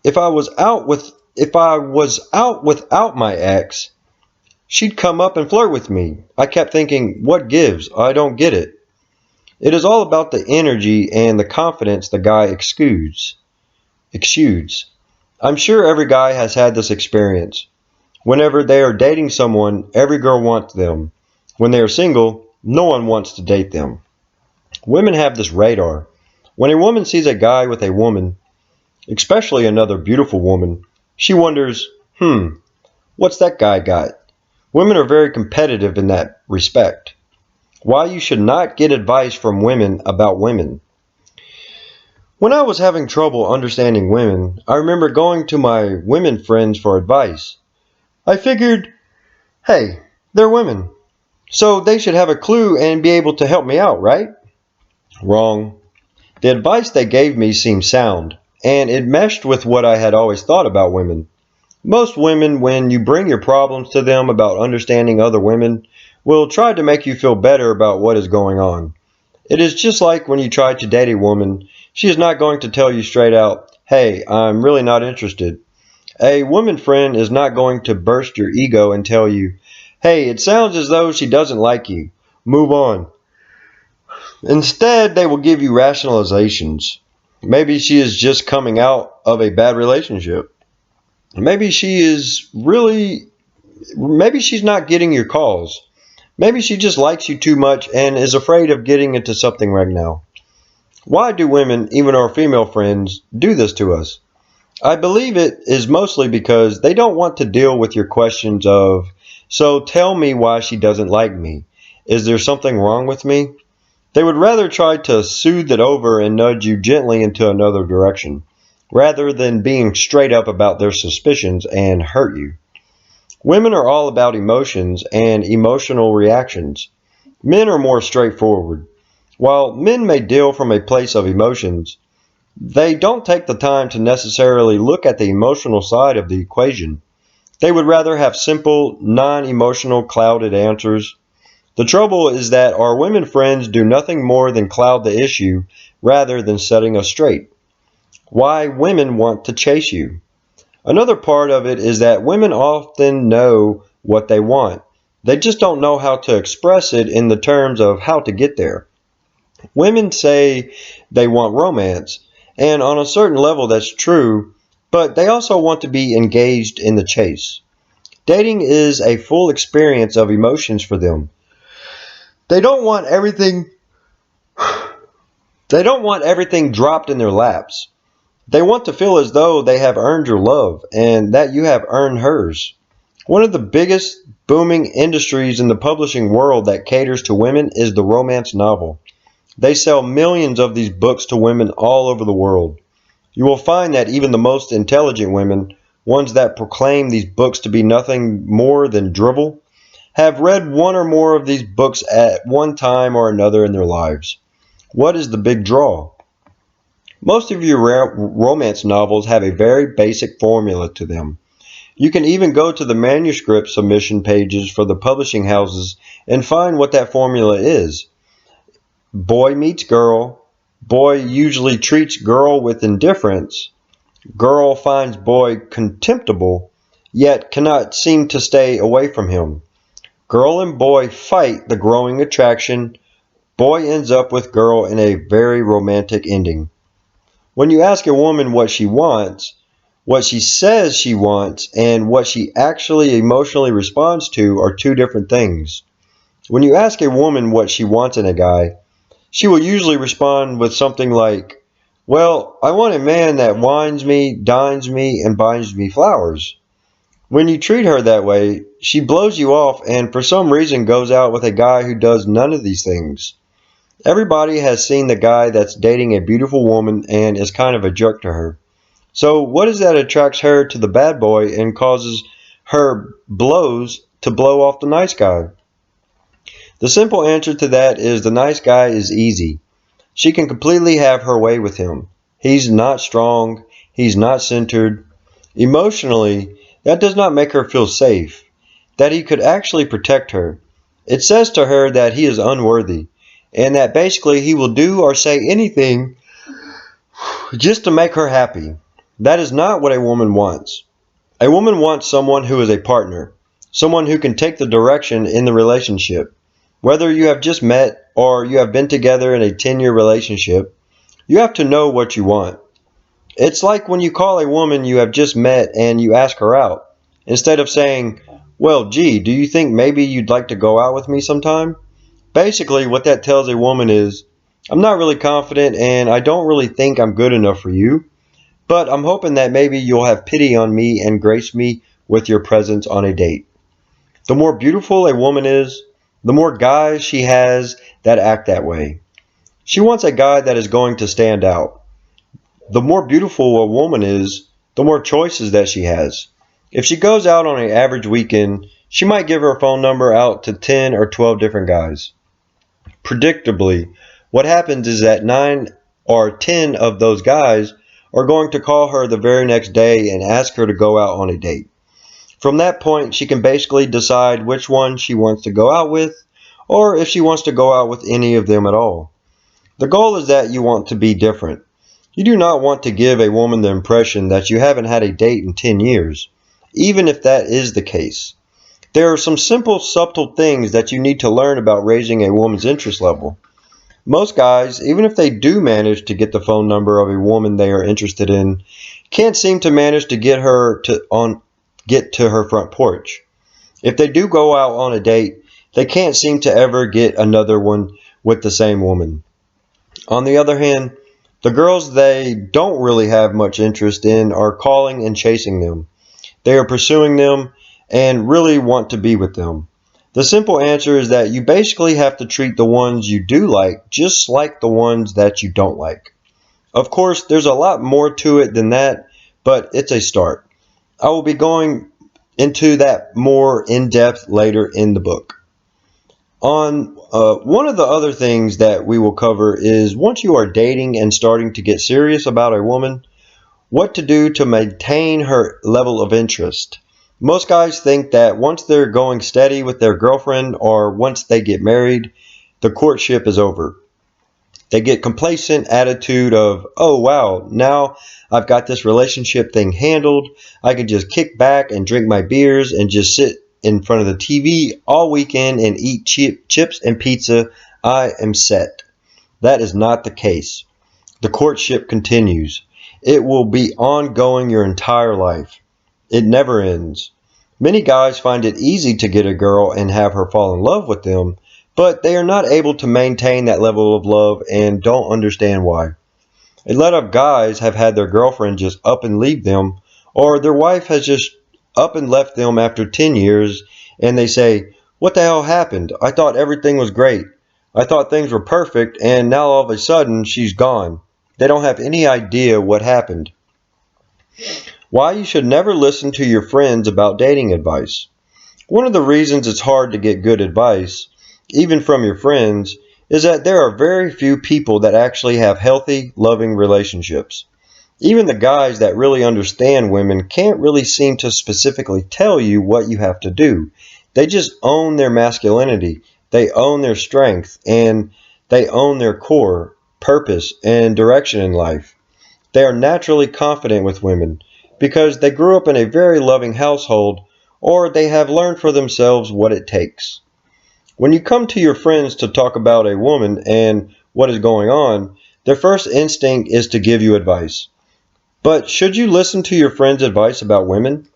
If I was out without my ex, she'd come up and flirt with me. I kept thinking, what gives? I don't get it. It is all about the energy and the confidence the guy exudes. I'm sure every guy has had this experience. Whenever they are dating someone, every girl wants them. When they are single, no one wants to date them. Women have this radar. When a woman sees a guy with a woman, especially another beautiful woman, she wonders, what's that guy got? Women are very competitive in that respect. Why you should not get advice from women about women. When I was having trouble understanding women, I remember going to my women friends for advice. I figured, hey, they're women, so they should have a clue and be able to help me out, right? Wrong. The advice they gave me seemed sound, and it meshed with what I had always thought about women. Most women, when you bring your problems to them about understanding other women, will try to make you feel better about what is going on. It is just like when you try to date a woman, she is not going to tell you straight out, hey, I'm really not interested. A woman friend is not going to burst your ego and tell you, hey, it sounds as though she doesn't like you. Move on. Instead, they will give you rationalizations. Maybe she is just coming out of a bad relationship. Maybe she is really, maybe she's not getting your calls. Maybe she just likes you too much and is afraid of getting into something right now. Why do women, even our female friends, do this to us? I believe it is mostly because they don't want to deal with your questions of, so tell me why she doesn't like me. Is there something wrong with me? They would rather try to soothe it over and nudge you gently into another direction, rather than being straight up about their suspicions and hurt you. Women are all about emotions and emotional reactions. Men are more straightforward. While men may deal from a place of emotions, they don't take the time to necessarily look at the emotional side of the equation. They would rather have simple, non-emotional, clouded answers. The trouble is that our women friends do nothing more than cloud the issue rather than setting us straight. Why women want to chase you. Another part of it is that women often know what they want. They just don't know how to express it in the terms of how to get there. Women say they want romance, and on a certain level that's true, but they also want to be engaged in the chase. Dating is a full experience of emotions for them. They don't want everything they don't want everything dropped in their laps. They want to feel as though they have earned your love and that you have earned hers. One of the biggest booming industries in the publishing world that caters to women is the romance novel. They sell millions of these books to women all over the world. You will find that even the most intelligent women, ones that proclaim these books to be nothing more than drivel, have read one or more of these books at one time or another in their lives. What is the big draw? Most of your romance novels have a very basic formula to them. You can even go to the manuscript submission pages for the publishing houses and find what that formula is. Boy meets girl, boy usually treats girl with indifference, girl finds boy contemptible, yet cannot seem to stay away from him. Girl and boy fight the growing attraction, boy ends up with girl in a very romantic ending. When you ask a woman what she wants, what she says she wants, and what she actually emotionally responds to are two different things. When you ask a woman what she wants in a guy, she will usually respond with something like, well, I want a man that wines me, dines me, and buys me flowers. When you treat her that way, she blows you off and for some reason goes out with a guy who does none of these things. Everybody has seen the guy that's dating a beautiful woman and is kind of a jerk to her. So what is that attracts her to the bad boy and causes her blows to blow off the nice guy? The simple answer to that is the nice guy is easy. She can completely have her way with him. He's not strong. He's not centered. Emotionally, that does not make her feel safe, that he could actually protect her. It says to her that he is unworthy, and that basically he will do or say anything just to make her happy. That is not what a woman wants. A woman wants someone who is a partner, someone who can take the direction in the relationship. Whether you have just met or you have been together in a 10-year relationship, you have to know what you want. It's like when you call a woman you have just met and you ask her out. Instead of saying, well, gee, do you think maybe you'd like to go out with me sometime? Basically, what that tells a woman is, I'm not really confident and I don't really think I'm good enough for you, but I'm hoping that maybe you'll have pity on me and grace me with your presence on a date. The more beautiful a woman is, the more guys she has that act that way. She wants a guy that is going to stand out. The more beautiful a woman is, the more choices that she has. If she goes out on an average weekend, she might give her phone number out to 10 or 12 different guys. Predictably, what happens is that 9 or 10 of those guys are going to call her the very next day and ask her to go out on a date. From that point, she can basically decide which one she wants to go out with, or if she wants to go out with any of them at all. The goal is that you want to be different. You do not want to give a woman the impression that you haven't had a date in 10 years, even if that is the case. There are some simple, subtle things that you need to learn about raising a woman's interest level. Most guys, even if they do manage to get the phone number of a woman they are interested in, can't seem to manage to get to her front porch. If they do go out on a date, they can't seem to ever get another one with the same woman. On the other hand, the girls they don't really have much interest in are calling and chasing them. They are pursuing them and really want to be with them. The simple answer is that you basically have to treat the ones you do like just like the ones that you don't like. Of course, there's a lot more to it than that, but it's a start. I will be going into that more in depth later in the book. On one of the other things that we will cover is once you are dating and starting to get serious about a woman, what to do to maintain her level of interest. Most guys think that once they're going steady with their girlfriend or once they get married, the courtship is over. They get complacent attitude of, oh wow, now I've got this relationship thing handled. I can just kick back and drink my beers and just sit in front of the TV all weekend and eat chips and pizza. I am set. That is not the case. The courtship continues. It will be ongoing your entire life. It never ends. Many guys find it easy to get a girl and have her fall in love with them, but they are not able to maintain that level of love and don't understand why. A lot of guys have had their girlfriend just up and leave them, or their wife has just up and left them after 10 years, and they say, what the hell happened? I thought everything was great. I thought things were perfect, and now all of a sudden she's gone. They don't have any idea what happened. Why you should never listen to your friends about dating advice. One of the reasons it's hard to get good advice, even from your friends, is that there are very few people that actually have healthy, loving relationships. Even the guys that really understand women can't really seem to specifically tell you what you have to do. They just own their masculinity, they own their strength, and they own their core, purpose, and direction in life. They are naturally confident with women because they grew up in a very loving household or they have learned for themselves what it takes. When you come to your friends to talk about a woman and what is going on, their first instinct is to give you advice. But should you listen to your friends' advice about women?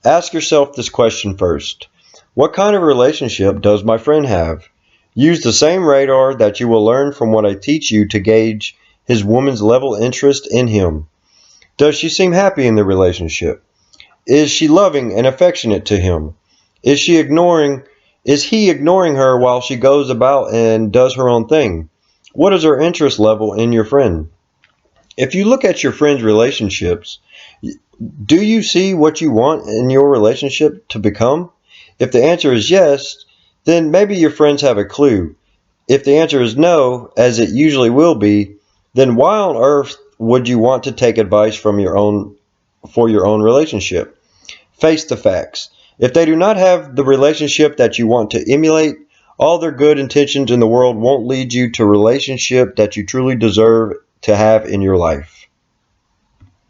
Ask yourself this question first. What kind of relationship does my friend have? Use the same radar that you will learn from what I teach you to gauge his woman's level interest in him. Does she seem happy in the relationship? Is she loving and affectionate to him? Is she ignoring is he ignoring her while she goes about and does her own thing? What is her interest level in your friend? If you look at your friends' relationships, do you see what you want in your relationship to become? If the answer is yes, then maybe your friends have a clue. If the answer is no, as it usually will be, then why on earth would you want to take advice from for your own relationship? Face the facts. If they do not have the relationship that you want to emulate, all their good intentions in the world won't lead you to a relationship that you truly deserve to have in your life.